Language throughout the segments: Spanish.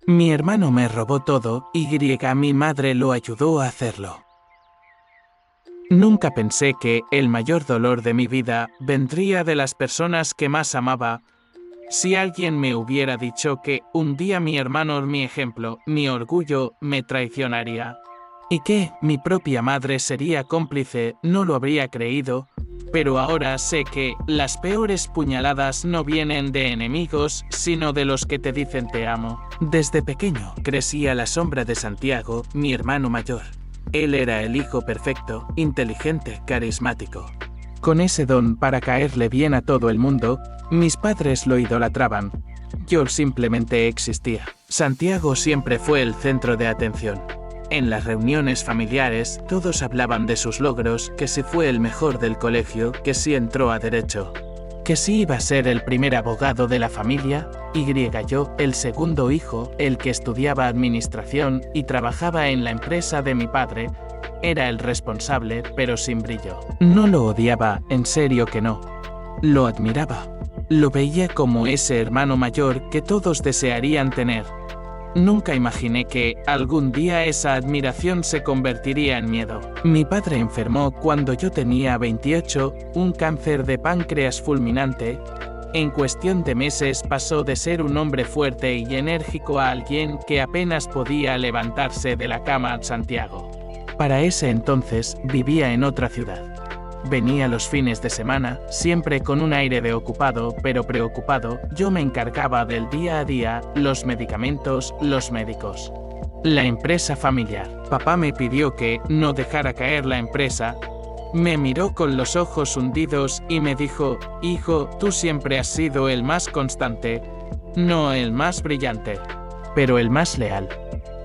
Mi hermano me robó todo, y mi madre lo ayudó a hacerlo. Nunca pensé que el mayor dolor de mi vida vendría de las personas que más amaba. Si alguien me hubiera dicho que un día mi hermano, mi ejemplo, mi orgullo, me traicionaría, y que mi propia madre sería cómplice, no lo habría creído, pero ahora sé que las peores puñaladas no vienen de enemigos, sino de los que te dicen te amo. Desde pequeño crecí a la sombra de Santiago, mi hermano mayor. Él era el hijo perfecto, inteligente, carismático. Con ese don para caerle bien a todo el mundo, mis padres lo idolatraban. Yo simplemente existía. Santiago siempre fue el centro de atención. En las reuniones familiares, todos hablaban de sus logros, que si fue el mejor del colegio, que si entró a derecho, que si iba a ser el primer abogado de la familia, yo, el segundo hijo, el que estudiaba administración y trabajaba en la empresa de mi padre, era el responsable, pero sin brillo. No lo odiaba, en serio que no. Lo admiraba. Lo veía como ese hermano mayor que todos desearían tener. Nunca imaginé que, algún día esa admiración se convertiría en miedo. Mi padre enfermó cuando yo tenía 28, un cáncer de páncreas fulminante. En cuestión de meses pasó de ser un hombre fuerte y enérgico a alguien que apenas podía levantarse de la cama. Santiago, para ese entonces, vivía en otra ciudad. Venía los fines de semana, siempre con un aire de ocupado, pero preocupado. Yo me encargaba del día a día, los medicamentos, los médicos, la empresa familiar. Papá me pidió que no dejara caer la empresa. Me miró con los ojos hundidos y me dijo: hijo, tú siempre has sido el más constante, no el más brillante, pero el más leal.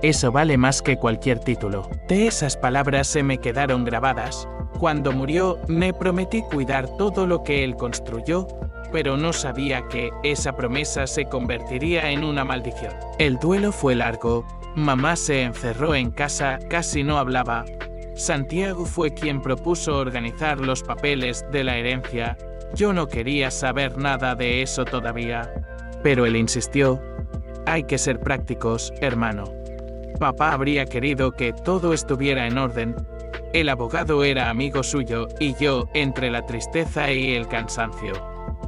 Eso vale más que cualquier título. De esas palabras se me quedaron grabadas. Cuando murió, me prometí cuidar todo lo que él construyó, pero no sabía que esa promesa se convertiría en una maldición. El duelo fue largo. Mamá se encerró en casa, casi no hablaba. Santiago fue quien propuso organizar los papeles de la herencia. Yo no quería saber nada de eso todavía. Pero él insistió: hay que ser prácticos, hermano. Papá habría querido que todo estuviera en orden. El abogado era amigo suyo, y yo, entre la tristeza y el cansancio,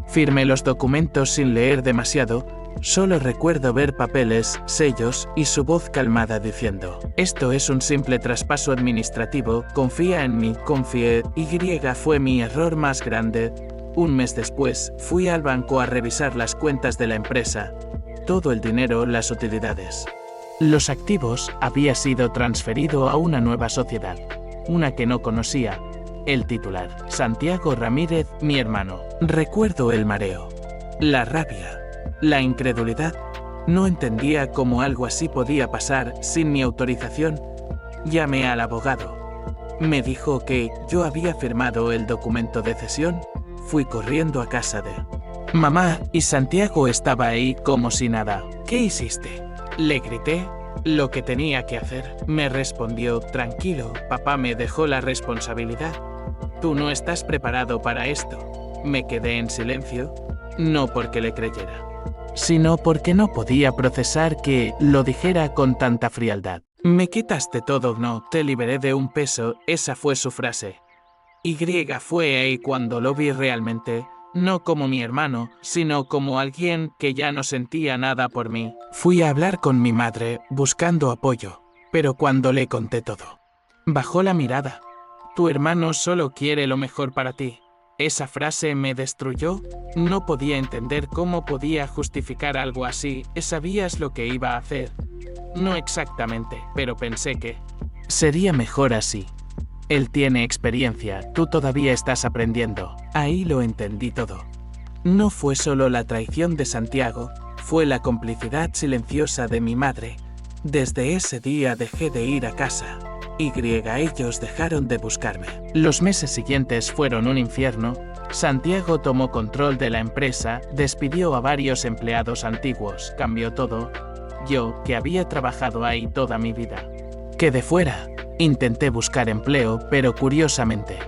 firmé los documentos sin leer demasiado. Solo recuerdo ver papeles, sellos y su voz calmada diciendo: esto es un simple traspaso administrativo, confía en mí. Confié, fue mi error más grande. Un mes después, fui al banco a revisar las cuentas de la empresa. Todo el dinero, las utilidades, los activos, había sido transferido a una nueva sociedad, una que no conocía. El titular, Santiago Ramírez, mi hermano. Recuerdo el mareo, la rabia, la incredulidad. No entendía cómo algo así podía pasar sin mi autorización. Llamé al abogado. Me dijo que yo había firmado el documento de cesión. Fui corriendo a casa de mamá y Santiago estaba ahí como si nada. ¿Qué hiciste?, le grité. Lo que tenía que hacer, me respondió: tranquilo, papá me dejó la responsabilidad. Tú no estás preparado para esto. Me quedé en silencio, no porque le creyera, sino porque no podía procesar que lo dijera con tanta frialdad. Me quitaste todo, no te liberé de un peso, esa fue su frase. Fue ahí cuando lo vi realmente, no como mi hermano, sino como alguien que ya no sentía nada por mí. Fui a hablar con mi madre, buscando apoyo, pero cuando le conté todo, bajó la mirada. Tu hermano solo quiere lo mejor para ti. Esa frase me destruyó. No podía entender cómo podía justificar algo así. ¿Sabías lo que iba a hacer? No exactamente, pero pensé que sería mejor así. Él tiene experiencia, tú todavía estás aprendiendo. Ahí lo entendí todo. No fue solo la traición de Santiago, fue la complicidad silenciosa de mi madre. Desde ese día dejé de ir a casa. Ellos dejaron de buscarme. Los meses siguientes fueron un infierno. Santiago tomó control de la empresa, despidió a varios empleados antiguos, cambió todo. Yo, que había trabajado ahí toda mi vida, quedé fuera. Intenté buscar empleo, pero curiosamente,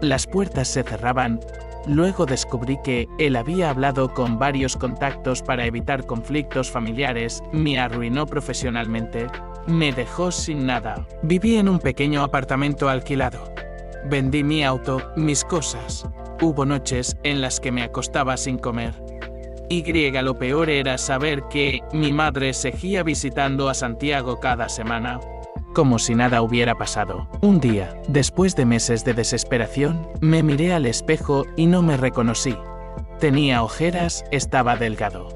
las puertas se cerraban. Luego descubrí que él había hablado con varios contactos para evitar conflictos familiares, me arruinó profesionalmente, me dejó sin nada. Viví en un pequeño apartamento alquilado. Vendí mi auto, mis cosas. Hubo noches en las que me acostaba sin comer. Lo peor era saber que mi madre seguía visitando a Santiago cada semana, como si nada hubiera pasado. Un día, después de meses de desesperación, me miré al espejo y no me reconocí. Tenía ojeras, estaba delgado.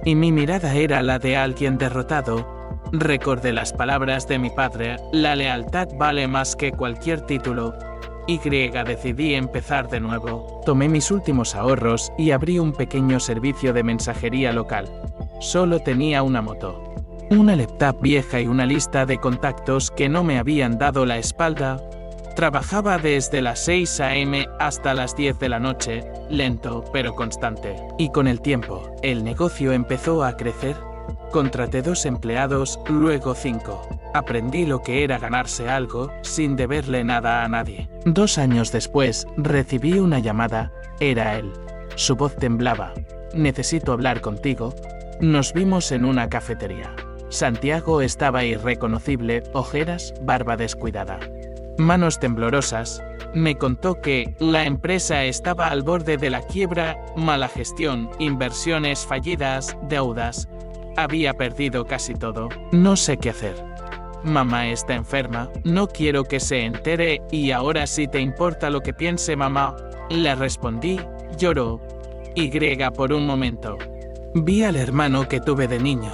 Y mi mirada era la de alguien derrotado. Recordé las palabras de mi padre, la lealtad vale más que cualquier título. Decidí empezar de nuevo. Tomé mis últimos ahorros y abrí un pequeño servicio de mensajería local. Solo tenía una moto, una laptop vieja y una lista de contactos que no me habían dado la espalda. Trabajaba desde las 6 a.m. hasta las 10 de la noche, lento pero constante. Y con el tiempo, el negocio empezó a crecer. Contraté 2 empleados, luego 5. Aprendí lo que era ganarse algo sin deberle nada a nadie. 2 años después, recibí una llamada. Era él. Su voz temblaba. Necesito hablar contigo. Nos vimos en una cafetería. Santiago estaba irreconocible, ojeras, barba descuidada, manos temblorosas. Me contó que la empresa estaba al borde de la quiebra, mala gestión, inversiones fallidas, deudas. Había perdido casi todo. No sé qué hacer. Mamá está enferma, no quiero que se entere y ahora sí te importa lo que piense mamá. Le respondí, lloró. Por un momento. Vi al hermano que tuve de niño.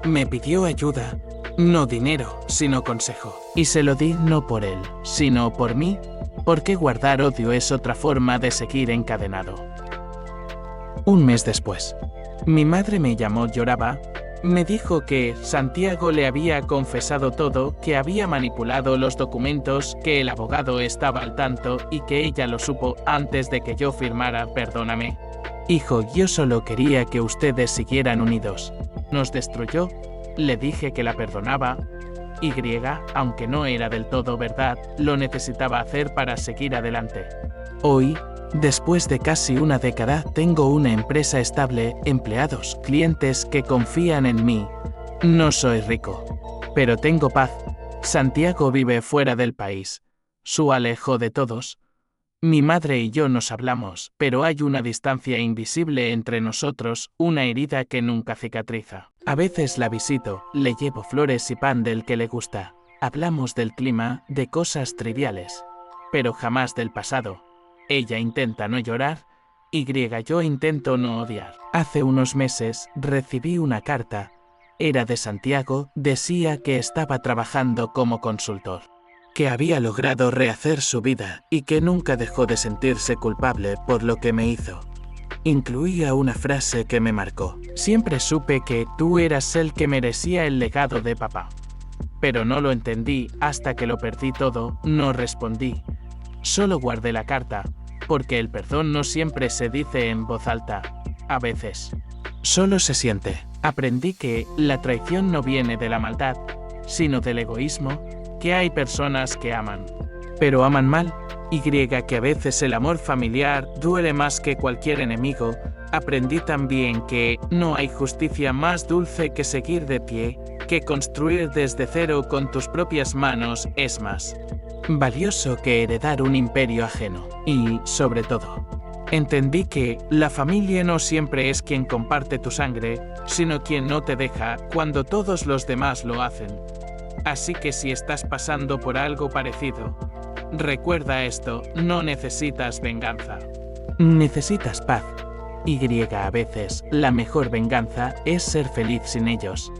Me pidió ayuda, no dinero, sino consejo. Y se lo di no por él, sino por mí, porque guardar odio es otra forma de seguir encadenado. Un mes después, mi madre me llamó, lloraba. Me dijo que Santiago le había confesado todo, que había manipulado los documentos, que el abogado estaba al tanto y que ella lo supo antes de que yo firmara. Perdóname. Hijo, yo solo quería que ustedes siguieran unidos. Nos destruyó. Le dije que la perdonaba. Aunque no era del todo verdad, lo necesitaba hacer para seguir adelante. Hoy, después de casi una década, tengo una empresa estable, empleados, clientes que confían en mí. No soy rico, pero tengo paz. Santiago vive fuera del país. Su alejo de todos. Mi madre y yo nos hablamos, pero hay una distancia invisible entre nosotros, una herida que nunca cicatriza. A veces la visito, le llevo flores y pan del que le gusta. Hablamos del clima, de cosas triviales, pero jamás del pasado. Ella intenta no llorar, yo intento no odiar. Hace unos meses recibí una carta. Era de Santiago, decía que estaba trabajando como consultor, que había logrado rehacer su vida y que nunca dejó de sentirse culpable por lo que me hizo. Incluía una frase que me marcó. Siempre supe que tú eras el que merecía el legado de papá. Pero no lo entendí hasta que lo perdí todo, no respondí. Solo guardé la carta, porque el perdón no siempre se dice en voz alta. A veces, solo se siente. Aprendí que la traición no viene de la maldad, sino del egoísmo, que hay personas que aman, pero aman mal. Que a veces el amor familiar duele más que cualquier enemigo. Aprendí también que no hay justicia más dulce que seguir de pie, que construir desde cero con tus propias manos es más valioso que heredar un imperio ajeno. Y, sobre todo, entendí que la familia no siempre es quien comparte tu sangre, sino quien no te deja cuando todos los demás lo hacen. Así que si estás pasando por algo parecido, recuerda esto, no necesitas venganza. Necesitas paz. A veces, la mejor venganza es ser feliz sin ellos.